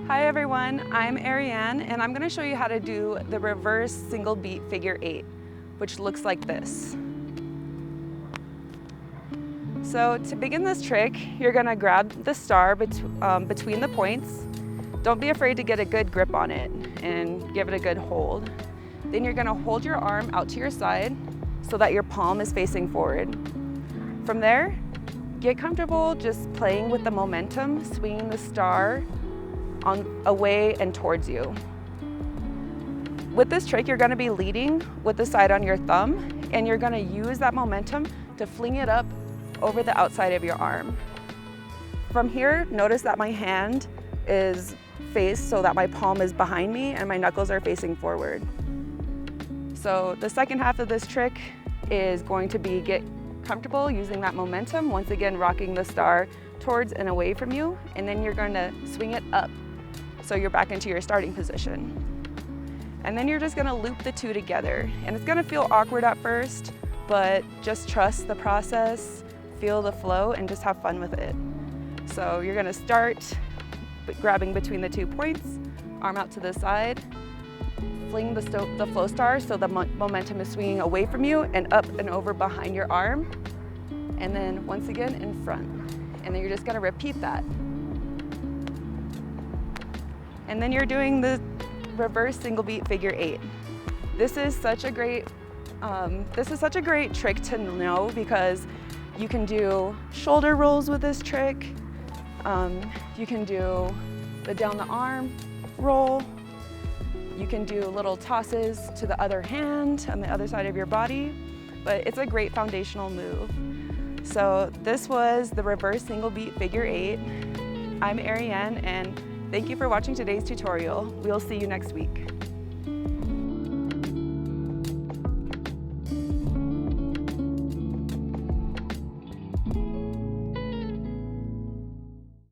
Hi everyone, I'm Arianne and I'm going to show you how to do the reverse single beat figure 8, which looks like this. So to begin this trick, you're going to grab the star between the points. Don't be afraid to get a good grip on it and give it a good hold. Then you're going to hold your arm out to your side so that your palm is facing forward. From there, get comfortable just playing with the momentum, swinging the star away and towards you. With this trick, you're going to be leading with the side on your thumb, and you're going to use that momentum to fling it up over the outside of your arm. From here, notice that my hand is faced so that my palm is behind me and my knuckles are facing forward. So the second half of this trick is going to be get comfortable using that momentum, once again rocking the star towards and away from you, and then you're going to swing it up so you're back into your starting position. And then you're just going to loop the two together, and it's going to feel awkward at first, but just trust the process, feel the flow, and just have fun with it. So you're going to start grabbing between the 2 points, arm out to the side, fling the Flowstar so the momentum is swinging away from you and up and over behind your arm, and then once again in front. And then you're just going to repeat that. And then you're doing the reverse single beat figure 8. This is such a great trick to know because you can do shoulder rolls with this trick. You can do the down the arm roll. You can do little tosses to the other hand on the other side of your body, but it's a great foundational move. So this was the reverse single beat figure 8. I'm Arianne, and thank you for watching today's tutorial. We'll see you next week.